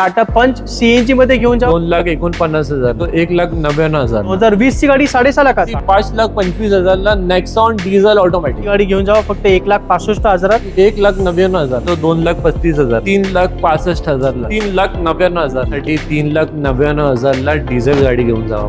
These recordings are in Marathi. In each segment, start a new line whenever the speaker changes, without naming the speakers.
टाटा पंच सीएनजी मध्ये घेऊन जा
2,49,000 तो 1,99,000
2020 ची गाडी 6.5 लाखात
5,25,000 ला नेक्सॉन डिझेल ऑटोमॅटिक
गाडी घेऊन जावा फक्त 1,65,000
1,99,000 तो 2,35,000 3,65,000 ला 3,99,000 साठी 3,99,000 ला डिझेल गाडी घेऊन जावा.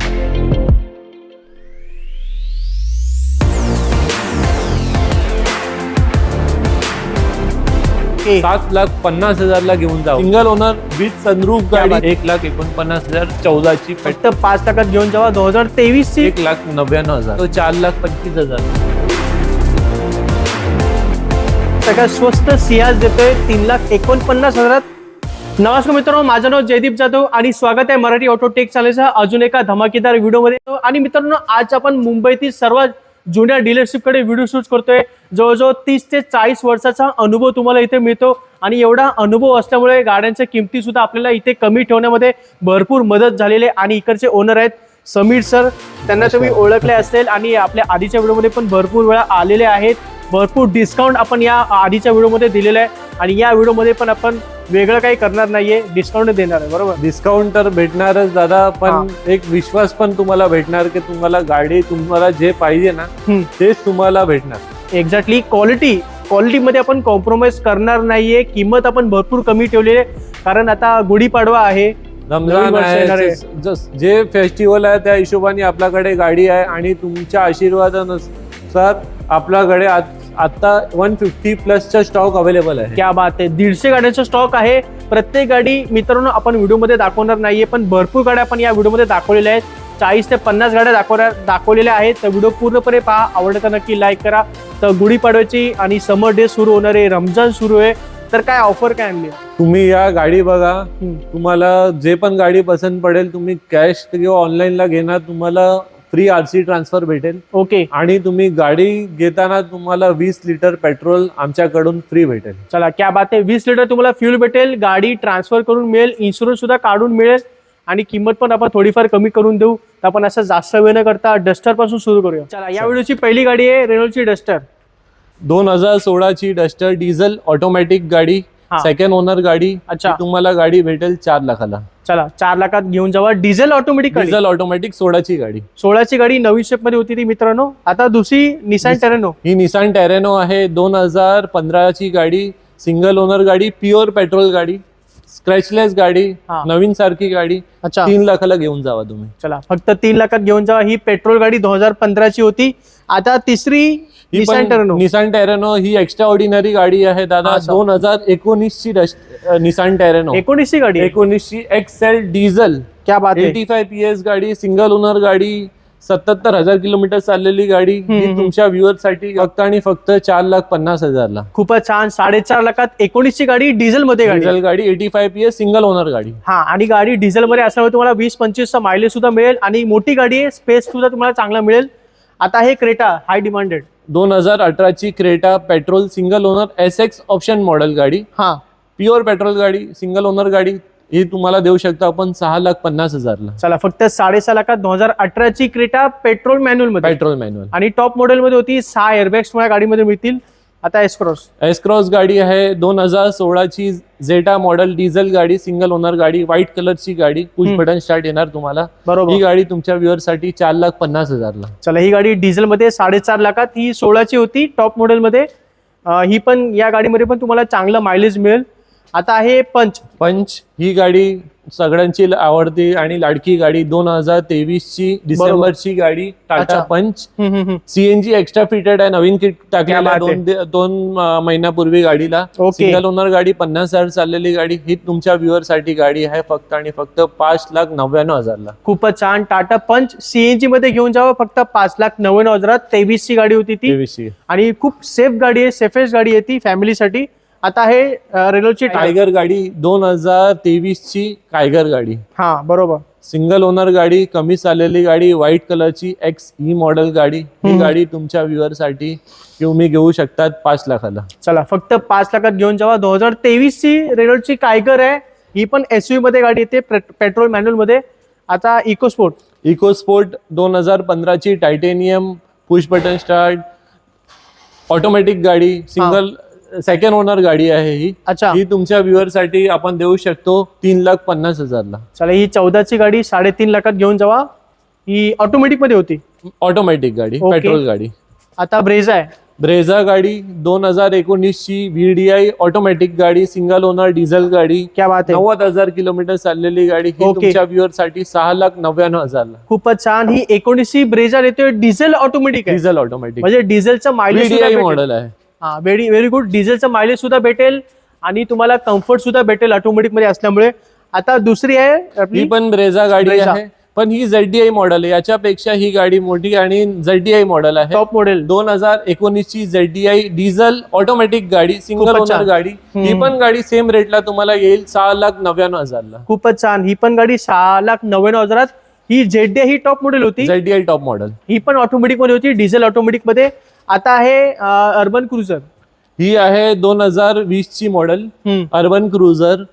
ए,
7,50,000 ला घेऊन जाऊ. सिंगल ओनर विथ सनरूफ गाडी 1,49,000 14 ची
फक्त 5 लाखात घेऊन जावा 2023 ची
1,99,000 तो 4,25,000
सगळ्यात स्वस्त सियाज देतोय 3,49,000. नमस्कार मित्रांनो, माझं नाव जयदीप जाधव आणि स्वागत आहे मराठी ऑटो टेक चॅनलच्या अजून एका धमाकेदार व्हिडिओमध्ये. आणि मित्रांनो, आज आपण मुंबईतील सर्वात जुन्या डीलरशिप कडे व्हिडिओ शूट करतोय. जवळजवळ 30 ते 40 वर्षाचा अनुभव तुम्हाला इथे मिळतो आणि एवढा अनुभव असल्यामुळे गाड्यांच्या किमती सुद्धा आपल्याला इथे कमी ठेवण्यामध्ये भरपूर मदत झालेली आहे. आणि इकडचे ओनर आहेत समीर सर, त्यांना तुम्ही ओळखले असेल आणि आपल्या आधीच्या व्हिडिओमध्ये पण भरपूर वेळा आलेले आहेत. भरपूर डिस्काउंट आपण या आधीच्या व्हिडिओमध्ये दिलेलं आहे आणि या व्हिडिओमध्ये पण आपण वेगळं काही करणार नाहीये, डिस्काउंट देणार आहे. बरोबर,
डिस्काउंट तर भेटणारच दादा, पण एक विश्वास पण तुम्हाला भेटणार की तुम्हाला गाडी तुम्हाला जे पाहिजे ना तेच तुम्हाला भेटणार.
एक्झॅक्टली क्वालिटीमध्ये आपण कॉम्प्रोमाइज करणार नाहीये. किंमत आपण भरपूर कमी ठेवलेली आहे कारण आता गुढीपाडवा आहे,
रमजान आहे, जे फेस्टिवल आहे त्या हिशोबाने आपल्याकडे गाडी आहे आणि तुमच्या आशीर्वादानुसार आपल्याकडे आता 150 प्लसचा स्टॉक अवेलेबल आहे.
क्या बात आहे, 150 गाड्यांचा स्टॉक आहे. प्रत्येक गाडी मित्रांनो आपण व्हिडिओमध्ये दाखवणार नाहीये, पण भरपूर गाड्या आपण या व्हिडिओमध्ये दाखवलेल्या आहेत. 40 ते 50 गाड्या दाखवलेल्या आहेत. तर व्हिडिओ पूर्णपणे पहा, आवडतं नक्की लाईक करा. तर गुढीपाडव्याची आणि समर डे सुरू होणार आहे, रमजान सुरू आहे, तर काय ऑफर काय आणली?
तुम्ही या गाडी बघा, तुम्हाला जे पण गाडी पसंत पडेल तुम्ही कॅश किंवा ऑनलाईनला घेणार, तुम्हाला फ्री आरसी ट्रान्सफर भेटेल.
ओके,
आणि तुम्ही गाडी घेताना तुम्हाला 20 लिटर पेट्रोल आमच्याकडून फ्री भेटेल.
चला, क्या बात आहे. 20 लिटर तुम्हाला फ्यूल भेटेल, गाडी ट्रान्सफर करून मिळेल, इन्शुरन्स सुद्धा काढून मिळेल आणि किंमत पण आपण थोडीफार कमी करून देऊ. तर आपण असं जास्त वेळ न करता डस्टर पासून सुरू करूया. चला, या व्हिडिओची पहिली गाडी आहे रेनॉल्टची डस्टर
2016 ची डस्टर डिझेल ऑटोमॅटिक गाडी, सेकंड ओनर गाडी.
अच्छा,
तुम्हाला गाडी भेटेल 4 लाखाला.
चला, 4 लाखात घेऊन जावा. डिझेल ऑटोमॅटिक
16 ची गाडी.
16 गाडी नवीन शेप मध्ये होती ती मित्रांनो. आता दुसरी निसान टेरेनो.
ही निसान टेरेनो आहे, 2015 ची गाडी, सिंगल ओनर गाडी, प्युअर पेट्रोल गाडी, स्क्रॅचलेस गाडी, नवीन सारखी गाडी.
अच्छा,
3 लाखाला घेऊन जावा तुम्ही.
चला, फक्त 3 लाखात घेऊन जावा. ही पेट्रोल गाडी 2015 ची होती. आता तिसरी
निसान टेरेनो ही एक्स्ट्रा ऑर्डिनरी गाडी आहे दादा. 2019 ची निसान टेरेनो,
19 गाडी,
19 ची एक्सेल डिझेल.
क्या बात आहे.
85 PS गाडी, सिंगल ओनर गाडी, 77,000 किलोमीटर चाललेली गाडी. ही तुमच्या व्ह्युअर साठी फक्त आणि फक्त 4,50,000 ला.
खूपच छान. 4.5 लाखात 19 गाडी डिझेल मध्ये
डिझेल गाडी, 85 PS सिंगल ओनर गाडी.
आणि गाडी डिझेल मध्ये असल्यामुळे तुम्हाला 20-25 चा मायलेज सुद्धा मिळेल आणि मोठी गाडी आहे, स्पेस सुद्धा तुम्हाला चांगला मिळेल. आता हे क्रेटा हाय डिमांडेड
2018 ची Creta petrol single owner SX option model गाडी. प्युअर पेट्रोल गाडी, सिंगल ओनर गाडी. ही तुम्हाला देऊ शकतो आपण 6,50,000 ला.
चला, फक्त 6.5 लाखात 2018 ची क्रेटा पेट्रोल मॅन्युअल आणि टॉप मॉडेल मध्ये होती. 6 एअरबॅग्स तुम्हाला गाडीमध्ये मिळतील. आता एस क्रॉस
गाडी आहे, 2016 ची झेटा मॉडेल डिझेल गाडी, सिंगल ओनर गाडी, व्हाईट कलरची गाडी, पुश बटन स्टार्ट येणार तुम्हाला.
बरोबर,
ही गाडी तुमच्या व्ह्युअर साठी 4,50,000 ला.
चला, ही गाडी डिझेल मध्ये 4.5 लाखात, ही 16 ची होती टॉप मॉडेल मध्ये. ही पण या गाडीमध्ये पण तुम्हाला चांगलं मायलेज मिळेल. आता आहे पंच ही गाडी सगळ्यांची आवडती आणि लाडकी गाडी. 2023 ची डिसेंबरची गाडी टाटा पंच, सीएनजी एक्स्ट्रा फिटेड आहे, नवीन किट टाकलेला 2 महिन्यापूर्वी गाडीला. सिंगल ओनर गाडी, 50,000 चाललेली गाडी. ही तुमच्या व्ह्युअर साठी गाडी आहे फक्त आणि फक्त 5,99,000 ला. खूपच छान. टाटा पंच सीएनजी मध्ये घेऊन जावं फक्त 5,99,000. 23 ची गाडी होती ती
23
आणि खूप सेफ गाडी आहे, सेफेस्ट गाडी आहे ती फॅमिलीसाठी. आता आहे रेनॉल्टची
टायगर गाडी, 2023 ची टायगर गाडी.
बरोबर,
सिंगल ओनर गाडी, कमी चाललेली गाडी, व्हाईट कलरची XE मॉडेल गाडी. ही गाडी तुमच्या व्ह्युअर साठी तुम्ही घेऊ शकतात 5 लाखाला.
चला, फक्त 5 लाखात घेऊन जावा. 2023 ची रेनॉल्टची टायगर आहे. ही पण SUV मध्ये गाडी येते, पेट्रोल मॅन्युअल मध्ये. आता इकोस्पोर्ट 2015 ची titanium, push button start, automatic गाडी, सिंगल
सेकंड ओनर गाडी आहे ही.
अच्छा,
ही तुमच्या व्ह्युअर साठी आपण देऊ शकतो 3,50,000
चला ही 14ची गाडी 3.5 लाखात घेऊन जावा. ही ऑटोमॅटिक मध्ये होती.
ऑटोमॅटिक गाडी,
ओके.
पेट्रोल गाडी.
आता ब्रेझा आहे.
ब्रेझा गाडी 2019ची VDI ऑटोमॅटिक गाडी, सिंगल ओनर डिझेल गाडी.
क्या बात आहे.
90,000 किलोमीटर चाललेली गाडी. ही
ओके.
तुमच्या व्ह्युअर साठी 6,99,000
खूपच छान. ही 19ची ब्रेझा देतोय, डिझेल ऑटोमॅटिक आहे.
डिझेल ऑटोमॅटिक
म्हणजे डिझेलचं मायलेज
VDI मॉडेल आहे.
हा, व्हेरी व्हेरी गुड. डिझेलचं मायलेज सुद्धा भेटेल आणि तुम्हाला कम्फर्ट सुद्धा भेटेल ऑटोमॅटिक मध्ये असल्यामुळे. आता दुसरी आहे
ही
आपली
पण ब्रेझा गाडी
ब्रेझा.
आहे, पण ही ZDI मॉडेल आहे. याच्यापेक्षा ही गाडी मोठी आणि ZDI मॉडेल आहे.
Top model.
2019ची ZDI डिझेल ऑटोमॅटिक गाडी, सिंगल
खूपच
ओनर
छान.
गाडी. ही पण गाडी सेम रेटला तुम्हाला येईल 6,99,000
खूपच छान. ही पण गाडी 6,99,000. ही ZDI ही टॉप मॉडेल होती.
ZDI top model.
ही पण ऑटोमॅटिक मध्ये होती, डिझेल ऑटोमॅटिक मध्ये. आता आहे अर्बन क्रुझर.
ही आहे 2020ची model urban cruiser.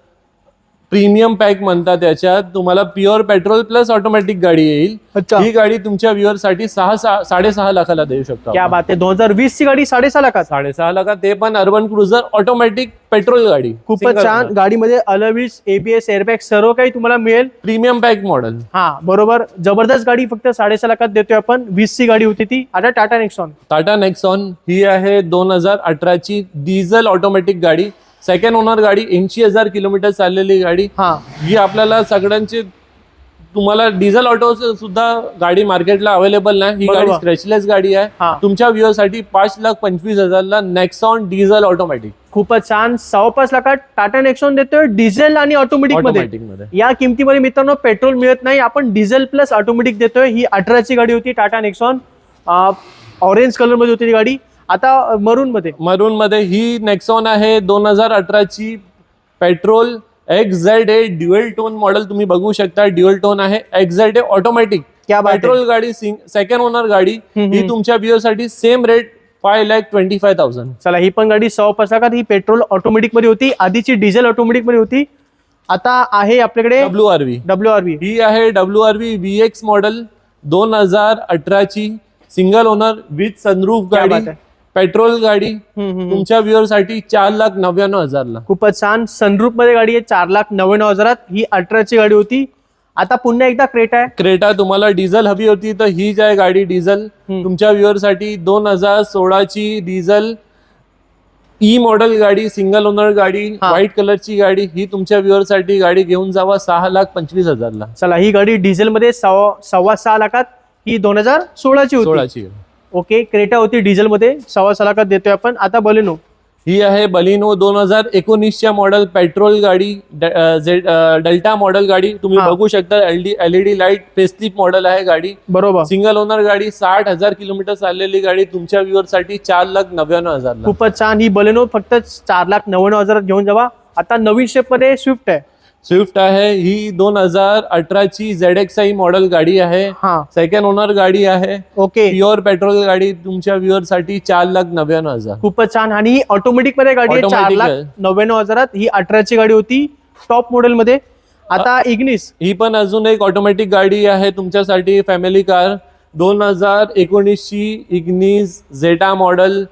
Premium pack म्हणतात याच्यात. तुम्हाला प्युअर पेट्रोल प्लस ऑटोमॅटिक गाडी येईल.
अच्छा,
ही गाडी तुमच्या व्ह्युअर साठी 6.5 लाखाला देऊ शकतो.
क्या बात आहे. 2020ची गाडी 6.5 लाखात.
6.5 लाखात, ते पण अर्बन क्रुझर ऑटोमॅटिक पेट्रोल गाडी.
खूपच छान. गाडीमध्ये अलॉयव्हील्स, ABS, एअरबॅग सर्व काही तुम्हाला मिळेल.
Premium pack model.
हा बरोबर. जबरदस्त गाडी फक्त 6.5 लाखात देतोय आपण. 20ची गाडी होती ती. आता टाटा नेक्सॉन.
टाटा नेक्सॉन ही आहे 2018ची डिझेल ऑटोमॅटिक गाडी, सेकंड ओनर गाडी, 80,000 किलोमीटर चाललेली गाडी.
हा,
ही आपल्याला सगळ्यांची, तुम्हाला डिझेल ऑटो सुद्धा गाडी मार्केटला अवेलेबल नाही. ही
बरोबर.
गाडी स्क्रॅचलेस गाडी आहे.
हा.
तुमच्या व्ह्युअर साठी 5,25,000 नेक्सॉन डिझेल ऑटोमॅटिक.
खूपच छान. 5.5 लाखात टाटा नेक्सॉन देतोय डिझेल आणि ऑटोमॅटिक मध्ये.
ऑटोमॅटिक मध्ये
या किमतीमध्ये मित्रांनो पेट्रोल मिळत नाही. आपण डिझेल प्लस ऑटोमॅटिक देतोय. ही 18ची गाडी होती टाटा नेक्सॉन. ऑरेंज कलर मध्ये होती ती गाडी. आता मरून मध्ये
ही नेक्सॉन आहे 2018ची petrol XZA dual tone model. तुम्ही बघू शकता, ड्युअल टोन आहे. XZA ऑटोमॅटिक
क्या बात आहे.
पेट्रोल गाडी, सेकंड ओनर गाडी. ही तुमच्या व्ह्युअर साठी सेम रेट 5,25,000.
चला ही पण गाडी 5.5 लाखात. ही पेट्रोल ऑटोमॅटिक मध्ये होती, आधीची डिझेल ऑटोमॅटिक मध्ये होती. आता आहे आपल्याकडे WRV.
ही आहे WRV VX मॉडेल 2018ची सिंगल ओनर विथ सनरूफ
क्या
गाडी,
बात आहे.
पेट्रोल गाडी. तुमच्या व्ह्युअर साठी 4,99,000.
खूपच छान. सनरूफ मध्ये गाडी आहे 4,99,000. ही 18ची गाडी होती. आता पुन्हा एकदा क्रेटा आहे.
क्रेटा तुम्हाला डिझेल हवी होती तर ही जी आहे गाडी डिझेल तुमच्या व्ह्युअर साठी 2016ची डिझेल ई मॉडेल गाडी, सिंगल ओनर गाडी, व्हाईट कलरची गाडी. ही तुमच्या व्ह्युअर साठी गाडी घेऊन जावा 6,25,000.
चला ही गाडी डिझेल मध्ये 6.25 लाखात. ही 2016ची होती.
16ची.
ओके, क्रेटा होती डिझेल मध्ये 6.25 लाखात देतोय आपण. आता बलेनो.
ही आहे बलिनो 2019च्या मॉडेल पेट्रोल गाडी, डेल्टा मॉडेल गाडी. तुम्ही बघू शकता LED लाईट फेसलिफ्ट मॉडेल आहे गाडी.
बरोबर.
सिंगल ओनर गाडी, 60,000 किलोमीटर चाललेली गाडी. तुमच्या व्ह्युअर साठी 4,99,000.
खूपच छान. ही बलेनो फक्त 4,99,000 घेऊन जावा. आता नवीन शेप मध्ये स्विफ्ट आहे.
स्विफ्ट आहे. ही 2018ची ZXi मॉडेल गाडी आहे.
हा,
सेकंड ओनर गाडी आहे.
ओके.
प्युअर पेट्रोल गाडी. तुमच्या व्ह्युअर साठी 4,99,000.
खूपच छान. आणि ही ऑटोमॅटिक मध्ये गाडी आहे
Automatic आहे.
4,99,000. ही 18ची गाडी होती टॉप मॉडेल मध्ये. आता इग्निस.
ही पण अजून एक ऑटोमॅटिक गाडी आहे तुमच्यासाठी, फॅमिली कार. 2019ची इग्निस झेटा मॉडेल,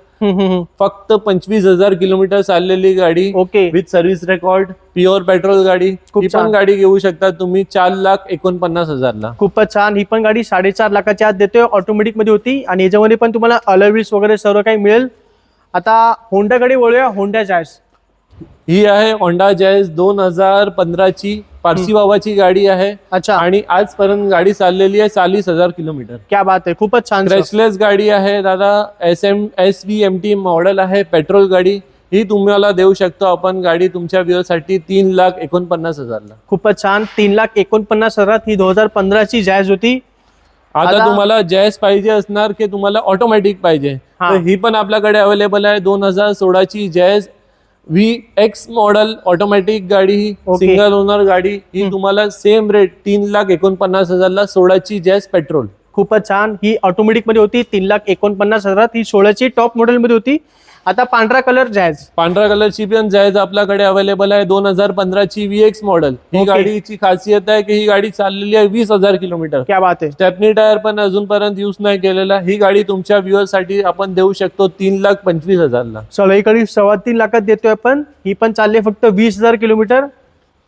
फक्त 25,000 किलोमीटर चाललेली गाडी.
Okay.
With service record, pure petrol गाडी.
खूप
ही
छान.
पण गाडी घेऊ शकता तुम्ही 4,49,000.
खूपच छान. ही पण गाडी 4.5 लाखाच्या आत देतोय, ऑटोमॅटिक मध्ये होती. आणि याच्यामध्ये पण तुम्हाला अलॉयव्हील्स वगैरे सर्व काही मिळेल. आता होंडाकडे वळूया. Honda jazz.
ही आहे होंडा जॅझ 2015ची पारसी बाबाची गाडी आहे.
अच्छा.
आणि आजपर्यंत गाडी चाललेली आहे 40,000 किलोमीटर.
क्या बात आहे. खूपच छान.
स्क्रॅचलेस गाडी आहे दादा. SVMT मॉडेल आहे, पेट्रोल गाडी. ही तुम्हाला देऊ शकतो आपण गाडी तुमच्या व्ह्युअर साठी 3,49,000.
खूपच छान. 3,49,000. ही 2015ची जॅझ होती.
आता तुम्हाला जॅझ पाहिजे असणार की तुम्हाला ऑटोमॅटिक पाहिजे, तर ही पण आपल्याकडे अवेलेबल आहे. 2016ची जॅझ VX मॉडेल ऑटोमॅटिक गाडी, सिंगल ओनर गाडी. ही तुम्हाला सेम रेट 3,49,000 16ची जॅझ पेट्रोल.
खूपच छान. ही ऑटोमॅटिक मध्ये होती 3,49,000. ही 16ची टॉप मॉडेल मध्ये होती. आता पांढरा कलर जॅज.
पांढऱ्या कलरची पण जायज आपल्याकडे अवेलेबल आहे. 2015 ची VX मॉडेल. ही
Okay.
गाडीची खासियत आहे की ही गाडी चाललेली आहे 20,000 किलोमीटर.
क्या बात आहे.
स्टेपनी टायर पण अजूनपर्यंत युज नाही केलेला. ही गाडी तुमच्या व्ह्युअर्स साठी आपण देऊ शकतो 3,25,000 ला.
चला ही गाडी 3.25 लाखात देतोय आपण. ही पण चालली फक्त 20,000 किलोमीटर.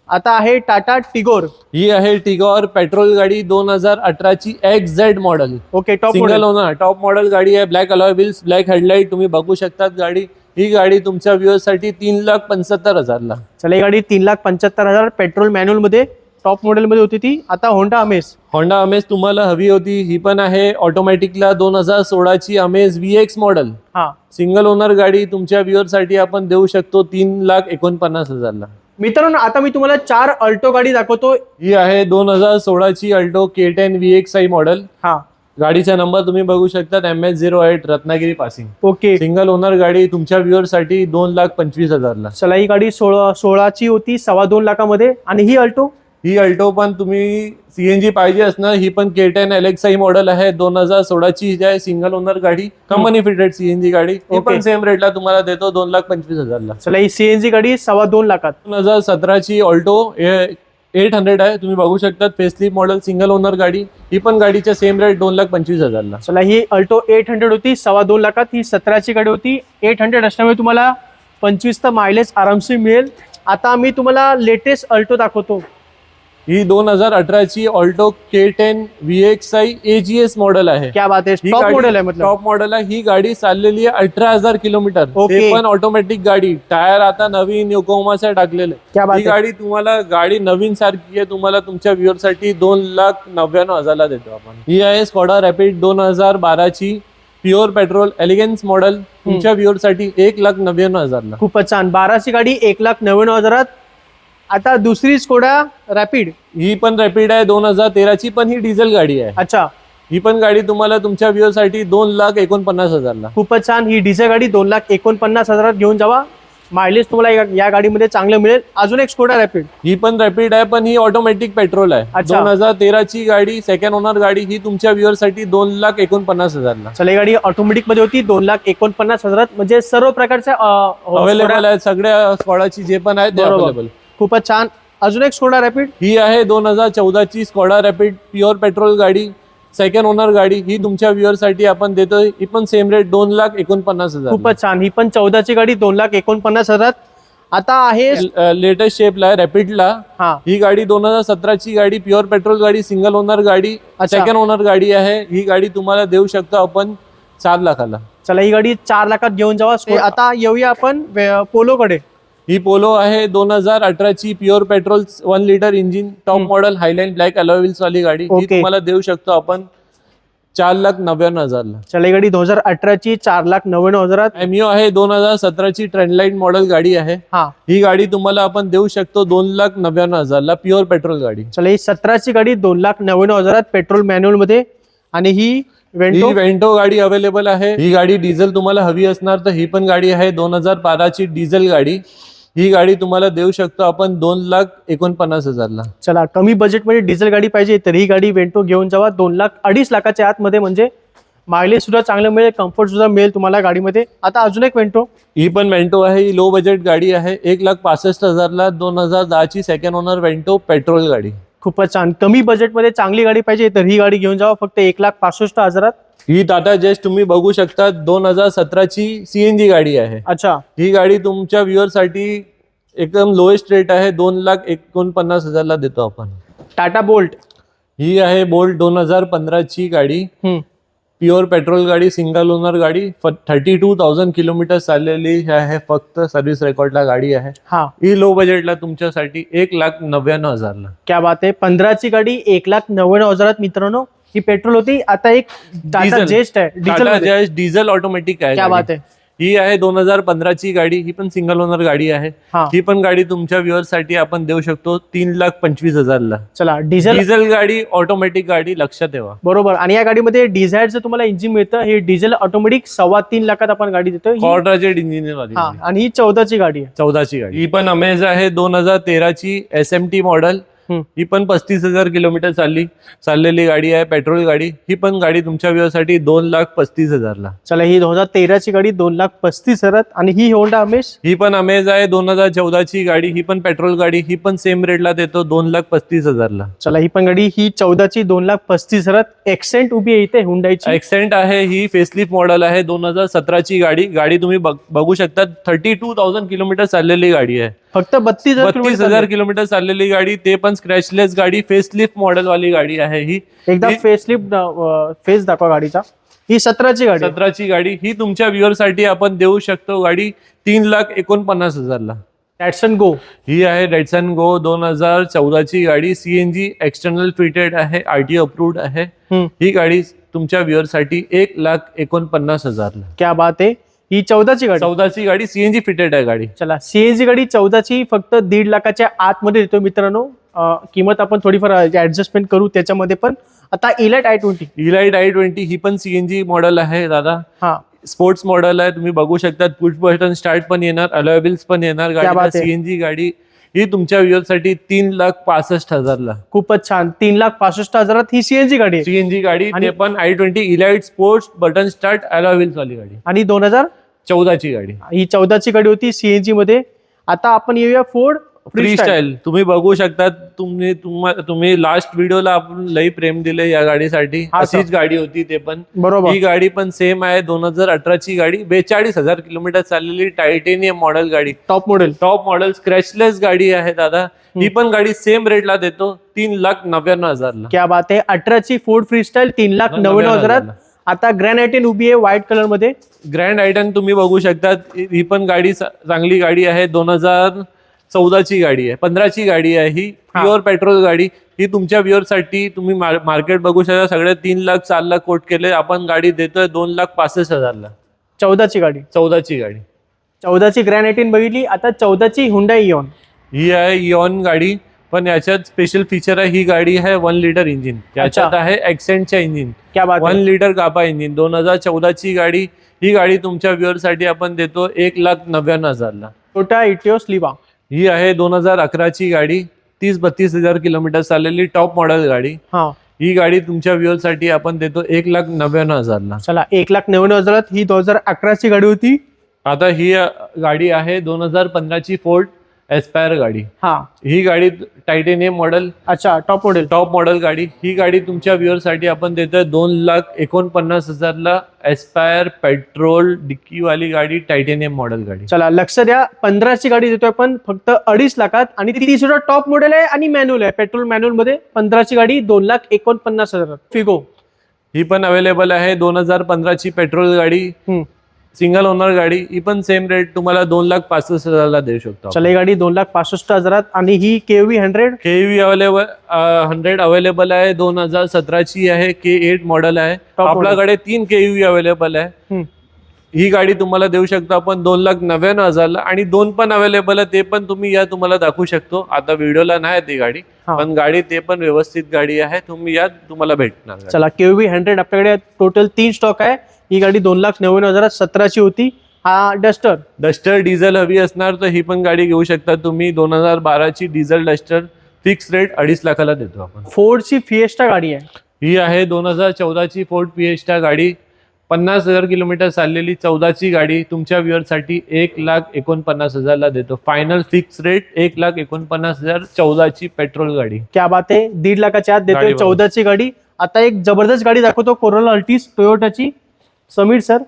आता आहे टाटा टिगोर.
ही आहे टिगॉर पेट्रोल गाडी 2018 ची XZ model.
Okay, top
single owner top model गाडी आहे. Black alloy wheels, black headlight तुम्ही बघू शकतात गाडी. ही गाडी तुमच्या व्ह्युअर्स साठी 3,75,000 ला.
चला ही गाडी 3,75,000 पेट्रोल मॅन्युअल मध्ये टॉप मॉडेल मध्ये होती ती. आता होंडा अमेज.
होंडा अमेज तुम्हाला हवी होती. ही पण आहे ऑटोमॅटिकला 2016 ची अमेज VX मॉडेल.
हा
सिंगल ओनर गाडी तुमच्या व्ह्युअर्स साठी आपण देऊ शकतो 3,49,000 ला.
मित्रांनो आता मी तुम्हाला 4 अल्टो गाडी दाखवतो.
ही आहे 2016 ची अल्टो K10 VXI मॉडेल.
हा
गाडीचा नंबर तुम्ही बघू शकता MS08 Ratnagiri passing.
Okay.
Single owner गाडी तुमच्या व्ह्युअर्स साठी 2,25,000 ला.
चला ही गाडी 16ची होती 2.25 लाखामध्ये. आणि ही अल्टो.
ही अल्टो पण तुम्ही CNG पाहिजे असणार. ही पण K10 LXI मॉडेल आहे 2016 ची. जी आहे सिंगल ओनर गाडी, कंपनी फिटेड CNG गाडी. ही पण सेम रेटला तुम्हाला देतो 2,25,000 ला.
चला ही CNG गाडी 2.25 लाखात.
2017 ची ऑल्टो 800 आहे. तुम्ही बघू शकता फेसलिफ्ट मॉडेल सिंगल ओनर गाडी. ही पण गाडीच्या सेम रेट 2,25,000 ला.
चला ही अल्टो 800 होती 2.25 लाखात. ही 17ची गाडी होती. 800 असल्यामुळे तुम्हाला 25 मायलेज आरामशी मिळेल. आता मी तुम्हाला लेटेस्ट अल्टो दाखवतो.
ही 2018 ची Alto K10 VXI AGS model आहे.
क्या बात है. टॉप मॉडेल आहे मतलब.
टॉप मॉडेल आहे. ही गाडी चाललेली आहे 18,000 किलोमीटर.
Okay.
ते पण ऑटोमॅटिक गाडी. टायर आता नवीन योकोहामाचे टाकलेले.
क्या बात
ही
है.
गाडी तुम्हाला गाडी नवीन सारखी आहे. तुम्हाला तुमच्या व्ह्युअर साठी 2,99,000 ला देतो आपण. ही आहे स्कॉडा रॅपिड 2012 ची प्युअर पेट्रोल एलिगन्स मॉडेल. तुमच्या व्ह्युअर साठी 1,99,000 ला.
खूपच छान. 12ची गाडी 1,99,000. आता दुसरी स्कोडा रॅपिड.
ही पण रॅपिड आहे 2013 ची, पण ही डिझेल गाडी आहे.
अच्छा.
ही पण गाडी तुम्हाला तुमच्या व्ह्युअर साठी 2,49,000 ला.
खूपच छान. ही डिझेल गाडी 2,49,000 घेऊन जावा. मायलेज तुम्हाला या गाडीमध्ये चांगलं मिळेल. अजून एक स्कोडा रॅपिड.
ही पण रॅपिड आहे, पण ही ऑटोमॅटिक पेट्रोल आहे.
अच्छा.
2013 ची गाडी, सेकंड ओनर गाडी. ही तुमच्या व्ह्युअर साठी 2,49,000 ला.
चला ही गाडी ऑटोमॅटिक मध्ये होती 2,49,000. म्हणजे सर्व प्रकारच्या
अवेलेबल आहे. सगळ्या स्कॉडाची जे पण आहे ते
बरोबर.
अवेलेबल.
खूपच छान. अजून एक स्कोडा रॅपिड.
ही आहे 2014 ची स्कॉडा रॅपिड प्युअर पेट्रोल गाडी, सेकंड ओनर गाडी. ही तुमच्या व्ह्युअर साठी आपण देतोय. ही पण सेम रेट 2,49,000.
खूपच छान. ही पण 14ची गाडी 2,49,000. आता आहे
लेटेस्ट शेपला आहे रॅपिडला.
हा
ही गाडी 2017 ची गाडी, प्युअर पेट्रोल गाडी, सिंगल ओनर गाडी,
अच्छा.
सेकंड ओनर गाडी आहे. ही गाडी तुम्हाला देऊ शकतो आपण 4 लाखाला.
चला ही गाडी 4 लाखात घेऊन जावा. आता येऊया आपण पोलो कडे.
ही पोलो आहे 2018 ची pure petrol 1 litre engine, top model, highline black alloy wheels वाली गाडी. ही
Okay.
तुम्हाला देऊ शकतो आपण 4,99,000 ला.
चला ही गाडी 2018ची 4,99,000.
एमिओ आहे 2017 ची ट्रेंडलाईन मॉडेल गाडी आहे.
हा
ही गाडी तुम्हाला आपण देऊ शकतो 2,99,000 ला. प्युअर पेट्रोल गाडी.
चला ही 17ची गाडी 2,99,000 पेट्रोल मॅन्युअल मध्ये. आणि ही
ही
वेंटो.
वेंटो गाडी अवेलेबल आहे. ही गाडी डिझेल तुम्हाला हवी असणार तर ही पण गाडी आहे 2012 ची डिझेल गाडी. ही गाडी तुम्हाला देऊ शकतो आपण 2,49,000 ला.
चला कमी बजेटमध्ये डिझेल गाडी पाहिजे तर ही गाडी वेंटो घेऊन जावा. 2,00,000-2.5 लाखाच्या आतमध्ये. म्हणजे मायलेज सुद्धा चांगलं मिळेल, कम्फर्ट सुद्धा मिळेल तुम्हाला गाडीमध्ये. आता अजून एक वेंटो.
ही पण वेंटो आहे. ही लो बजेट गाडी आहे 1,65,000 ला. 2010 ची सेकंड ओनर वेंटो पेट्रोल गाडी.
खूपच छान. कमी बजेटमध्ये चांगली गाडी पाहिजे तर ही गाडी घेऊन जावा फक्त 1,65,000.
ही टाटा जस्ट तुम्ही बघू शकता 2017 ची CNG गाडी आहे.
अच्छा.
ही गाडी तुमच्या व्ह्युअर साठी एकदम लोएस्ट रेट आहे 2,49,000 ला देतो आपण.
टाटा बोल्ट.
ही आहे बोल्ट 2015 ची गाडी, प्युअर पेट्रोल गाडी, सिंगल ओनर गाडी, 32,000 किलोमीटर चाललेली आहे. फक्त सर्व्हिस रेकॉर्डला गाडी आहे.
हा
ही लो बजेटला तुमच्यासाठी 1,99,000 ला.
क्या बात आहे. 15ची गाडी 1,99,000 मित्रांनो. ही पेट्रोल होती. आता एक टाटा जेस्ट आहे डिझेल.
डिझेल ऑटोमॅटिक आहे.
क्या बात आहे.
ही आहे 2015 ची गाडी. ही पण सिंगल ओनर गाडी आहे.
हा.
ही पण गाडी तुमच्या व्ह्युअर साठी आपण देऊ शकतो 3,25,000 ला.
चला डिझेल.
डिझेल गाडी, ऑटोमॅटिक गाडी, लक्षात ठेवा.
बरोबर. आणि या गाडीमध्ये डिझायरचं तुम्हाला इंजिन मिळतं. हे डिझेल ऑटोमॅटिक 3.25 लाखात आपण गाडी देतो.
क्वाड्राजेट इंजिन वाली.
आणि ही 14ची गाडी आहे.
14 ची गाडी. ही पण अमेज आहे 2013 ची SMT मॉडेल. ही पण 35,000 किलोमीटर चाललेली गाडी आहे, पेट्रोल गाडी. ही पण गाडी तुमच्या व्यवसायासाठी 2,35,000 ला.
चला, ही 2013 ची गाडी 2,35,000. आणि ही होंडा अमेज,
ही पण अमेज आहे, 2014 ची गाडी. ही पण पेट्रोल गाडी. ही पण सेम रेटला देतो, 2,35,000 ला.
चला, ही पण गाडी ही 14 ची 2,35,000. एक्सेंट उभी आहे इथे हुंडाईची.
एक्सेंट आहे, ही फेसलिफ्ट मॉडेल आहे, 2017 ची गाडी तुम्ही बघू शकता. 32,000 किलोमीटर चाललेली गाडी आहे.
फक्त 32,000
किलोमीटर चाललेली गाडी, ते पण स्क्रॅचलेस गाडी, फेसलिफ्ट मॉडेल वाली गाडी आहे. ही
एकदा फेसलिफ्ट फेस दाखवा गाडीचा. ही 17 ची गाडी.
17 ची गाडी. ही तुमच्या व्ह्युअर साठी आपण देऊ शकतो गाडी 3,49,000 ला.
डॅटसन गो,
ही आहे डॅटसन गो 2014 ची गाडी. सीएनजी एक्सटर्नल फिटेड आहे, आरटीओ अप्रूव्ड आहे. ही गाडी तुमच्या व्ह्युअर साठी 1,49,000 ला.
क्या बात आहे. ही 14 ची गाडी.
14 ची गाडी, सीएनजी फिटेड आहे गाडी.
चला, सीएनजी गाडी 14 ची फक्त 1.5 लाखाच्या आतमध्ये देतो मित्रांनो. किंमत आपण थोडीफार ऍडजस्टमेंट करू त्याच्यामध्ये. पण आता इलाइट i20 ही पण सीएनजी मॉडेल आहे दादा. हा,
स्पोर्ट्स मॉडेल आहे, तुम्ही बघू शकता. पुश बटन स्टार्ट पण येणार, अलॉय व्हील्स पण येणार गाडीला. सीएनजी गाडी ही तुमच्या व्ह्युअरसाठी 3,65,000 ला.
खूपच छान. 3,65,000 ही सीएनजी गाडी.
सीएनजी गाडी, ते पण i20 elite sports button start alloy wheels वाली गाडी.
आणि 2014
ची गाडी.
ही 14 ची गाडी होती सीएनजी मध्ये. आता आपण येऊया फोर्ड
फ्रीस्टाईल. तुम्ही बघू शकता. तुम्ही लास्ट व्हिडिओला आपण लई प्रेम दिले या गाडीसाठी. अशीच गाडी होती ते पण.
बरोबर.
ही गाडी पण सेम आहे, 2018 ची गाडी, 42,000 किलोमीटर चाललेली टायटेनियम मॉडेल गाडी.
टॉप मॉडेल
स्क्रॅचलेस गाडी आहे दादा. ही पण गाडी सेम रेटला देतो, 3,99,000 ला.
क्या बात आहे. 18 ची फोर्ड फ्रीस्टाईल 3,99,000. आता ग्रँड आयटेन उभी आहे व्हाईट कलर मध्ये.
ग्रँड आयटन तुम्ही बघू शकता. ही पण गाडी चांगली गाडी आहे, 2014 ची गाडी आहे, 15 ची गाडी आहे. ही प्युअर पेट्रोल गाडी. ही तुमच्या व्ह्युअर साठी तुम्ही मार्केट बघू शकता. सगळे 3 लाख 4 लाख कोट केले, आपण गाडी देतोय 2,65,000 ला.
14 ची गाडी. 14 ची ग्रँड आयटेन बघितली. आता 14 ची हुंडाई इऑन.
ही आहे इऑन गाडी, पण याच्यात स्पेशल फीचर आहे. ही गाडी आहे 1 लिटर इंजिन. याच्यात आहे एक्सेंटच्या इंजिन.
क्या बात.
1 लिटर कापा इंजिन, 2014 ची गाडी. ही गाडी तुमच्या व्ह्युअर साठी आपण देतो 1,99,000 ला.
Toyota Etios लिवा.
ही आहे 2011 ची गाडी, 30-32,000 किलोमीटर चाललेली टॉप मॉडेल गाडी. ही गाडी तुमच्या व्ह्युअर साठी आपण देतो 1,99,000 ला.
चला, 1,99,000. ही 2011 ची गाडी होती.
आता ही गाडी आहे 2015 ची फोर्ड एस्पायर गाडी. ही गाडी टायटेनियम मॉडेल.
अच्छा,
टॉप मॉडेल गाडी. ही गाडी तुमच्या व्ह्युअर साठी आपण देतोय 2,49,000 ला. एस्पायर पेट्रोल डिक्की वाली गाडी, टायटेनियम मॉडेल गाडी.
चला, लक्ष द्या. 15 ची गाडी देतोय आपण फक्त 2.5 लाखात. आणि ती सुद्धा टॉप मॉडेल आहे आणि मॅन्युअल आहे, पेट्रोल मॅन्युअल मध्ये. 15 ची गाडी 2,49,000. फिगो.
ही पण अवेलेबल आहे, 2015 ची पेट्रोल गाडी, सिंगल ओनर गाडी. ही पण सेम रेट तुम्हाला 2,65,000 ला देऊ शकतो.
चला, ही गाडी 2,65,000. आणि ही केव्ही 100
अवेलेबल आहे, 2017 ची आहे, K8 मॉडेल आहे. आपल्याकडे 3 KUV अवेलेबल आहे. ही गाडी तुम्हाला देऊ शकतो आपण 2,99,000 ला. आणि 2 पण अवेलेबल आहे, ते पण तुम्ही या तुम्हाला दाखवू शकतो. आता व्हिडिओला नाही ती गाडी, पण गाडी ते पण व्यवस्थित गाडी आहे. तुम्ही या, तुम्हाला भेटणार.
चला, केव्ही 100 आपल्याकडे टोटल 3 स्टॉक आहे. ही गाडी 2,99,000 17 ची होती. हा डस्टर
डिझेल हवी असणार तर ही पण गाडी घेऊ शकता तुम्ही. 2012 ची डिझेल डस्टर, फिक्स रेट 2.5 लाखाला देतो आपण.
फोर्डची फिएस्टा गाडी आहे.
ही आहे 2014 ची फोर्ड फिएस्टा गाडी, 50,000 किलोमीटर चाललेली 14 ची गाडी. तुमच्या व्ह्युअर साठी 1,49,000 ला देतो. Final fix rate 1,49,000. 14 ची पेट्रोल गाडी.
क्या बात आहे. 1.5 लाखाच्या आत देतोय 14 ची गाडी. आता एक जबरदस्त गाडी दाखवतो, कोरोला अल्टिस टोयोटाची. समीर सर,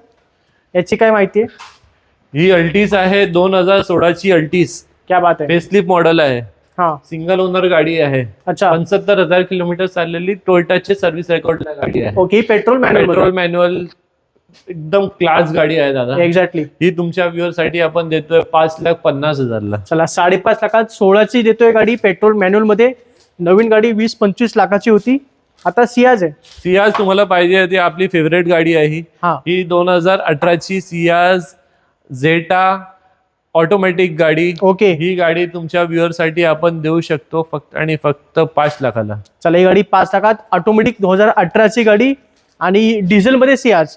याची काय माहिती आहे?
ही अल्टिस आहे, 2016 ची अल्टिस.
क्या बात आहे.
फेसलिफ्ट मॉडेल आहे. सिंगल ओनर गाडी आहे.
अच्छा.
75,000 किलोमीटर चाललेली टोयोटाचे सर्व्हिस रेकॉर्ड गाडी आहे.
ओके. पेट्रोल
मॅन्युअल एकदम क्लास गाडी आहे दादा.
एक्झॅक्टली.
ही तुमच्या व्ह्युअर साठी आपण देतोय 5,50,000 ला.
चला, 5.5 लाखात 16 ची देतोय गाडी, पेट्रोल मॅन्युअल मध्ये. नवीन गाडी 20-25 लाखाची होती. आता सियाज आहे.
सियाज तुम्हाला पाहिजे, ती आपली फेवरेट गाडी आहे. ही 2018 ची सियाज झेटा ऑटोमॅटिक गाडी.
ओके.
ही गाडी तुमच्या व्ह्युअर साठी आपण देऊ शकतो फक्त आणि फक्त 5 लाखाला.
चला, ही गाडी 5 लाखात ऑटोमॅटिक 2018 ची गाडी. आणि डिझेल मध्ये सियाज.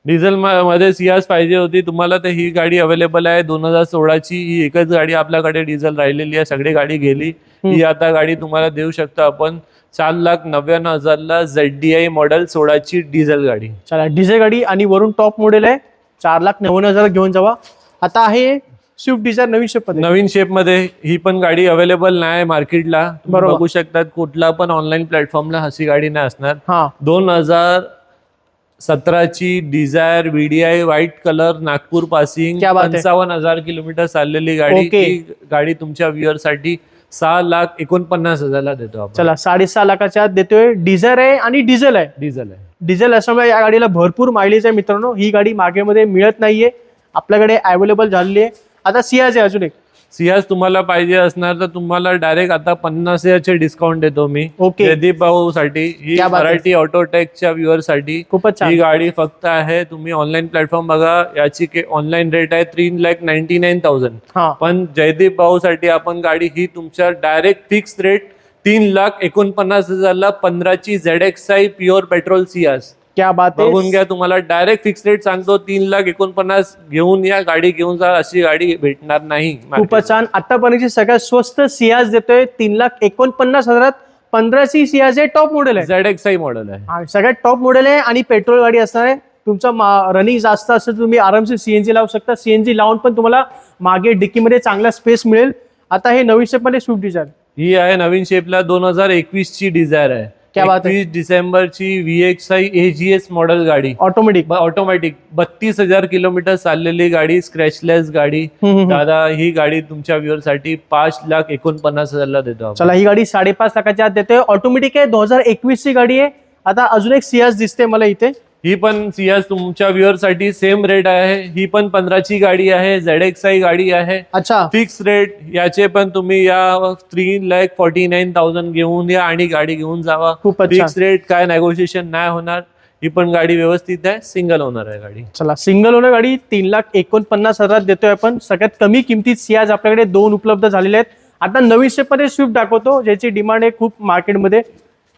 डिझेल मध्ये सियाज पाहिजे होती तुम्हाला, तर ही गाडी अवेलेबल आहे. 2016 ची ही एकच गाडी आपल्याकडे डिझेल राहिलेली आहे, सगळी गाडी गेली. ही आता गाडी तुम्हाला देऊ शकतो आपण 4,99,000ला ZDI मॉडेल 16ची डिझेल गाडी.
चला डिझेल गाडी आणि वरून टॉप मॉडेल आहे, 4,99,000 घेऊन जावा. आता आहे स्विफ्ट डिझायर नवीन शेप मध्ये.
नवीन शेप मध्ये ही पण गाडी अवेलेबल नाही मार्केटला.
बरोबर.
बघू शकतात कुठला पण ऑनलाईन प्लॅटफॉर्मला अशी गाडी नाही असणार.
हा
2017ची dzire VDI white colour, Nagpur passing,
क्या बात है.
55,000 किलोमीटर चाललेली गाडी.
ओके.
ही गाडी तुमच्या व्ह्युअर साठी 6,49,000ला देतो आपण.
चला 6.5 लाखाच्या आत देतोय. डिझायर आहे आणि डिझेल आहे.
डिझेल आहे.
डिझेल असल्यामुळे या गाडीला भरपूर मायलेज आहे मित्रांनो. ही गाडी मार्केटमध्ये मिळत नाहीये, आपल्याकडे अवेलेबल झालेली आहे. आता सियाज आहे अजून एक.
सियाज तुम्हाला पाहिजे असणार तर तुम्हाला डायरेक्ट आता 50,000चे डिस्काउंट देतो मी.
ओके.
जयदीप भाऊ साठी, ही
क्या बात है.
मराठी ऑटोटेकच्या व्ह्युअर साठी
खूपच
ही
छान.
गाडी फक्त आहे. तुम्ही ऑनलाईन प्लॅटफॉर्म बघा, याची ऑनलाईन रेट आहे 3,99,000.
हा
पण जयदीप भाऊ साठी आपण गाडी ही तुमच्या डायरेक्ट फिक्स रेट 3,49,000ला 15ची ZXi प्युअर पेट्रोल सियाज.
क्या बात आहे.
बघून घ्या, तुम्हाला डायरेक्ट फिक्स रेट सांगतो 3,49,000 घेऊन या, गाडी घेऊन जा. अशी गाडी भेटणार नाही.
खूपच छान. आतापर्यंतची सगळ्यात स्वस्त सियाज देतोय 3,49,000. 15ची सियाज आहे, टॉप मॉडेल आहे.
ZXi मॉडेल आहे.
हा, सगळ्यात टॉप मॉडेल आहे आणि पेट्रोल गाडी असणार आहे. तुमचं रनिंग जास्त असेल तर तुम्ही आरामशीर CNG लावू शकता. CNG लावून पण तुम्हाला मागे डिक्कीमध्ये चांगला स्पेस मिळेल. आता हे नवीन शेप मध्ये स्विफ्ट डिझायर.
ही आहे नवीन शेपला 2021ची डिझायर आहे.
क्या बात है.
21 डिसेंबरची VXi AGS मॉडेल गाडी,
ऑटोमॅटिक.
ऑटोमॅटिक 32,000 किलोमीटर चाललेली गाडी, स्क्रॅचलेस गाडी. दादा ही गाडी तुमच्या व्ह्युअर साठी 5,49,000ला देतो आपण.
चला ही गाडी 5.5 लाखाच्या आत देतोय. ऑटोमॅटिक आहे, 2021 ची गाडी आहे. आता अजून एक सियाज दिसते मला इथे.
ही पण सियाज तुमच्या व्ह्युअर साठी सेम रेट आहे. ही पण 15ची गाडी आहे, ZXi गाडी आहे.
अच्छा
फिक्स रेट. याचे पण तुम्ही या 3,49,000 घेऊन या आणि गाडी घेऊन जावा.
खूपच छान.
फिक्स रेट, काय नेगोशिएशन नाही होणार. ही पण गाडी व्यवस्थित आहे, सिंगल ओनर आहे गाडी.
चला सिंगल ओनर गाडी 3,49,000 देतोय आपण. सगळ्यात कमी किमतीत सियाज आपल्याकडे 2 उपलब्ध झालेले आहेत. आता नवीन शेप मध्ये स्विफ्ट दाखवतो, ज्याची डिमांड आहे खूप मार्केटमध्ये.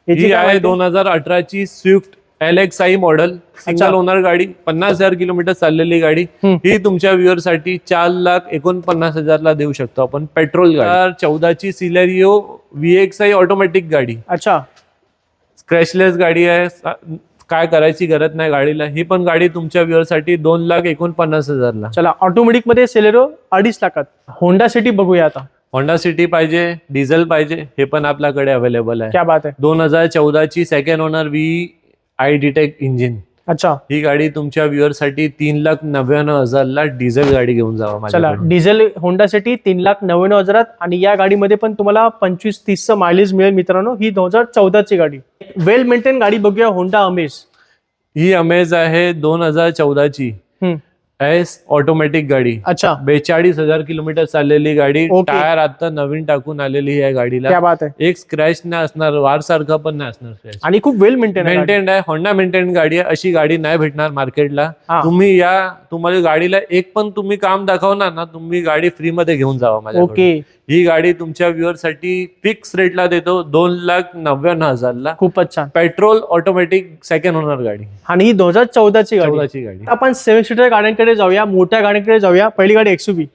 ही आहे 2018ची swift LXi model, single owner गाडी, 50,000 किलोमीटर चाललेली गाडी. ही तुमच्या व्ह्युअर साठी 4,49,000ला देऊ शकतो आपण. पेट्रोल गाडी. 14ची सिलेरियो VXi ऑटोमॅटिक गाडी.
अच्छा
स्क्रॅचलेस गाडी आहे, काय करायची गरज नाही गाडीला. ही पण गाडी तुमच्या व्ह्युअर साठी 2,49,000ला.
चला ऑटोमॅटिक मध्ये सेलेरो 2.5 लाखात. होंडा सिटी बघूया आता.
होंडा सिटी पाहिजे, डिझेल पाहिजे, हे पण आपल्याकडे अवेलेबल आहे.
क्या बात आहे.
2014ची सेकंड ओनर VI डिटेक इंजिन.
अच्छा
ही गाडी तुमच्या व्ह्युअर साठी 3,99,000ला डिझेल गाडी घेऊन जावा
चला
माझ्याकडून.
डिझेल होंडा सिटी 3,99,000 आणि या गाडीमध्ये पण तुम्हाला 25-30 मायलेज मिळेल मित्रांनो. ही 2014ची गाडी. वेल मेंटेन गाडी बघूया, होंडा अमेज.
ही अमेज आहे 2014ची एस ऑटोमॅटिक गाडी.
अच्छा
42,000 किलोमीटर चाललेली गाडी.
ओके.
टायर आता नवीन टाकून आलेली आहे गाडीला.
क्या बात आहे.
एक स्क्रॅच नाही असणार, वार सारखा पण नाही असणार स्क्रॅच.
आणि खूप वेल मेंटेन आहे.
मेंटेन आहे, होंडा मेंटेन गाडी आहे. अशी गाडी नाही भेटणार मार्केटला.
हा.
तुम्ही या, तुम्हाला गाडीला एक पण तुम्ही काम दाखवणार ना, तुम्ही गाडी फ्री मध्ये घेऊन जावा माझ्याकडून.
ओके
ही गाडी तुमच्या व्ह्युअर साठी फिक्स रेटला देतो 2,99,000ला.
खूपच छान.
पेट्रोल ऑटोमॅटिक सेकंड ओनर गाडी.
आणि ही 2014ची गाडी.
14ची गाडी.
आपण 7 सीटर गाड्यांकडे जाऊया, मोठ्या गाड्यांकडे जाऊया. पहिली गाडी XUV.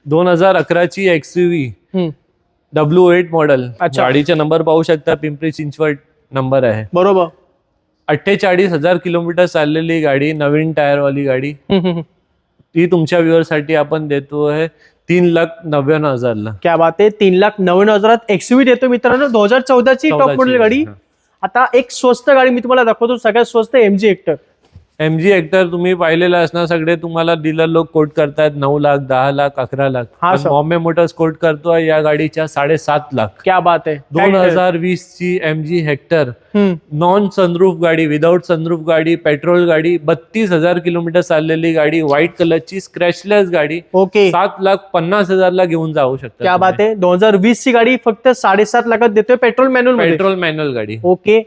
2011ची XUV W8 model.
अच्छा.
गाडीचा नंबर पाहू शकता, पिंपरी चिंचवड नंबर आहे.
बरोबर.
48,000 किलोमीटर चाललेली गाडी, नवीन टायर वाली गाडी. ती तुमच्या व्ह्युअर साठी आपण देतोय 3,99,000ला.
क्या बात आहे. 3,99,000 XUV देतो मित्रांनो. 2014ची टॉप मॉडेल गाडी. आता एक स्वस्त गाडी मी तुम्हाला दाखवतो, सगळ्यात स्वस्त MG हेक्टर.
MG हेक्टर तुम्ही पाहिलेलं असणार, सगळे तुम्हाला डीलर लोक कोट करतात 9 लाख, 10 लाख, 11 लाख.
हा सर.
बॉम्बे मोटर्स कोट करतोय या गाडीच्या 7.5 लाख.
क्या बात आहे.
2020ची MG हेक्टर नॉन सनरूफ गाडी, विदाउट सनरूफ गाडी, पेट्रोल गाडी, 32,000 किलोमीटर चाललेली गाडी, व्हाईट कलरची स्क्रॅचलेस गाडी.
ओके
7,50,000ला घेऊन जाऊ शकता.
क्या बात आहे. 2020ची गाडी फक्त 7.5 लाखात देतोय, पेट्रोल मॅन्युअल मध्ये.
पेट्रोल मॅन्युअल गाडी.
ओके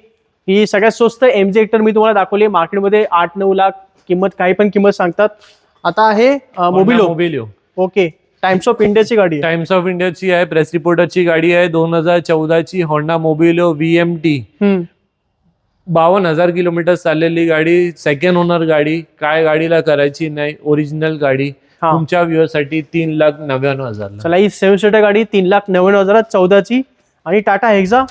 ही सगळ्यात स्वस्त MG हेक्टर मी तुम्हाला दाखवली. मार्केटमध्ये 8-9 लाख किंमत, काही पण किंमत सांगतात. आता आहे मोबिलो. ओके टाइम्स ऑफ इंडियाची गाडी.
टाइम्स ऑफ इंडियाची आहे, प्रेस रिपोर्टरची गाडी आहे. 2014ची होंडा मोबिलो VMT. 52,000 किलोमीटर चाललेली गाडी, सेकंड ओनर गाडी. काय गाडीला करायची नाही, ओरिजिनल गाडी. तुमच्या व्ह्युअर साठी 3,99,000.
चला ही 7 सीटर गाडी 3,99,000 14ची. आणि टाटा हेक्सा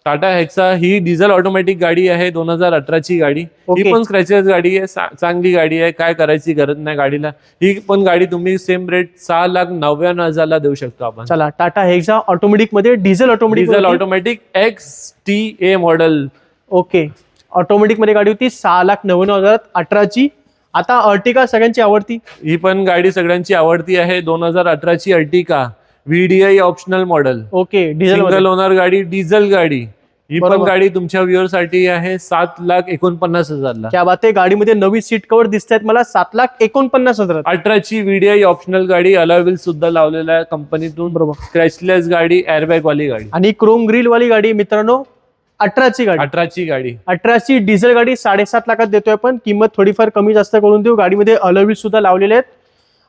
टाटा हेक्सा ही डिझेल ऑटोमॅटिक गाडी आहे, 2018ची गाडी.
Okay.
ही पण स्क्रॅचेस गाडी आहे, चांगली गाडी आहे, काय करायची गरज नाही गाडीला. ही पण गाडी तुम्ही सेम रेट 6,99,000 देऊ शकतो आपण.
चला, टाटा हेक्सा ऑटोमॅटिक मध्ये diesel
diesel automatic XTA model.
Okay, automatic मध्ये गाडी होती 6,99,000 18ची. आता अर्टिका सगळ्यांची आवडती.
ही पण गाडी सगळ्यांची आवडती आहे, 2018ची ertiga VDI optional model.
Okay, diesel
single owner गाडी, डिझेल गाडी. ही पण
बरोबर.
गाडी तुमच्या व्ह्युअर साठी आहे 7,49,000
क्या बात आहे. गाडीमध्ये नवी सीट कव्हर दिसत आहेत मला 7,49,000.
18ची VDI ऑप्शनल गाडी, अलॉय व्हील सुद्धा लावलेला आहे कंपनीतून.
बरोबर.
स्क्रॅचलेस गाडी, एअरबॅग वाली गाडी.
आणि क्रोम ग्रिल वाली गाडी मित्रांनो, 18ची गाडी.
18ची गाडी.
18ची डिझेल गाडी 7.5 लाखात देतोय आपण. किंमत थोडीफार कमी जास्त करून देऊ. गाडीमध्ये अलॉय व्हील सुद्धा लावलेले आहेत.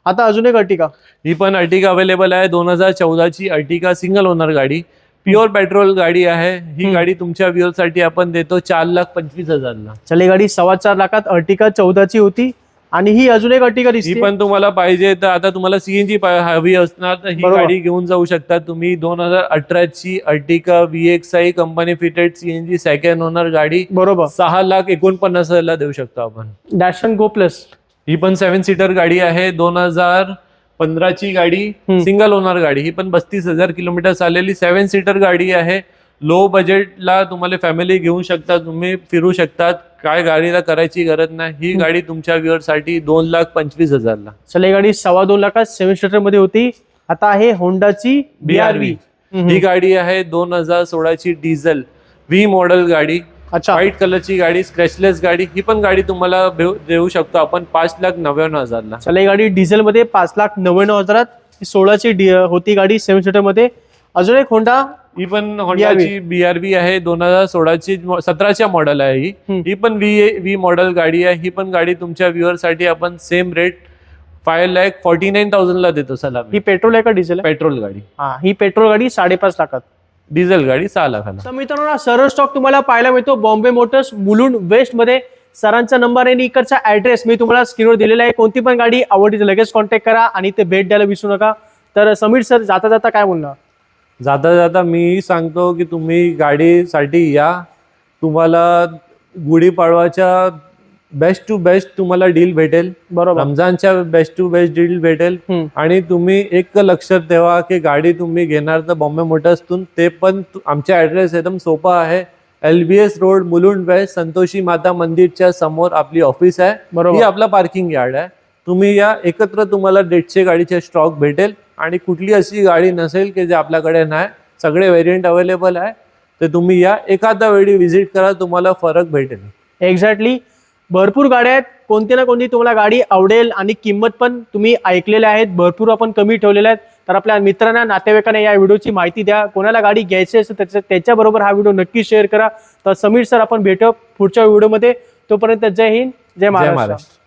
आता अजून एक अर्टिका.
ही पण अर्टिका अवेलेबल आहे, 2014ची अर्टिका सिंगल ओनर गाडी, प्युअर पेट्रोल गाडी आहे. ही गाडी तुमच्या व्ह्युअर साठी आपण देतो 4,25,000.
चले, गाडी 4.25 लाखात अर्टिका 14ची होती. आणि ही अजून एक अर्टिका
ही
दिसते.
पण तुम्हाला पाहिजे तर आता तुम्हाला CNG हवी असणार तर ही
बरोबर.
गाडी घेऊन जाऊ शकता तुम्ही. 2018ची ertiga VXI company fitted CNG second owner गाडी,
बरोबर.
6,49,000 देऊ शकतो आपण.
डॅशन गो प्लस.
ही पण 7 सीटर गाडी आहे, 2015ची गाडी, सिंगल ओनर गाडी. ही पण 35,000 किलोमीटर चाललेली 7 सीटर गाडी आहे. लो बजेटला तुम्हाला फॅमिली घेऊ शकता, तुम्ही फिरू शकतात, काय गाडीला करायची गरज नाही. ही गाडी तुमच्या व्ह्युअर साठी 2,25,000.
चले, गाडी 2.25 लाखात 7 सीटर मध्ये होती. आता आहे होंडाची BRV.
ही गाडी आहे 2016ची डिझेल V मॉडेल गाडी,
अच्छा,
व्हाईट कलरची गाडी, स्क्रॅचलेस गाडी. ही पण गाडी तुम्हाला देऊ शकतो आपण 5,99,000.
चला, ही गाडी डिझेल मध्ये 5,99,000. 16ची होती गाडी 7 सीटर मध्ये. अजून एक होंडा.
ही पण होंडाची BRV आहे, 2016ची 17च्या मॉडेल आहे. ही पण V मॉडेल गाडी आहे. ही पण गाडी तुमच्या व्ह्युअर साठी आपण सेम रेट 5,49,000 देतो. चला,
ही पेट्रोल आहे का डिझेल?
पेट्रोल गाडी.
हा, ही पेट्रोल गाडी 5.5 लाखात.
डिझेल गाडी 6 लाखाला.
तर मित्रांनो, सर्व स्टॉक तुम्हाला पाहायला मिळतो बॉम्बे मोटर्स मुलुंड वेस्ट मध्ये. सरांचा नंबर आणि इकडचा ऍड्रेस मी तुम्हाला स्क्रीनवर दिलेला आहे. कोणती पण गाडी आवडली तर लगेच कॉन्टॅक्ट करा आणि ते भेट द्यायला विसरू नका. तर समीर सर, जाता जाता काय बोलणार?
जाता जाता मी सांगतो की तुम्ही गाडीसाठी या, तुम्हाला गुढीपाडवाच्या बेस्ट टू बेस्ट तुम्हाला डील भेटेल,
बरोबर.
रमजानच्या बेस्ट टू बेस्ट डील भेटेल. आणि तुम्ही एक लक्षात ठेवा की गाडी तुम्ही घेणार तर बॉम्बे मोटर्सतून, ते पण आमचा ऍड्रेस एकदम सोपा आहे. LBS road, Mulund waste, Santoshi Mata मंदिरच्या समोर आपली ऑफिस आहे.
बरोबर.
ही आपला पार्किंग यार्ड आहे. तुम्ही या, एकत्र तुम्हाला 150 गाडीचे स्टॉक भेटेल आणि कुठली अशी गाडी नसेल की जे आपल्याकडे नाही. सगळे व्हेरियंट अवेलेबल आहे. तर तुम्ही या, एखादा वेळी व्हिजिट करा, तुम्हाला फरक भेटेल.
एक्झॅक्टली. भरपूर गाड्या आहेत, कोणती ना कोणती तुम्हाला गाडी आवडेल आणि किंमत पण तुम्ही ऐकलेल्या आहेत, भरपूर आपण कमी ठेवलेल्या आहेत. तर आपल्या मित्रांना, नातेवाईकांना या व्हिडिओची माहिती द्या. कोणाला गाडी घ्यायची असेल त्याच्याबरोबर हा व्हिडिओ नक्की शेअर करा. तर समीर सर, आपण भेटू पुढच्या व्हिडिओमध्ये. तोपर्यंत जय हिंद, जय महाराष्ट्र.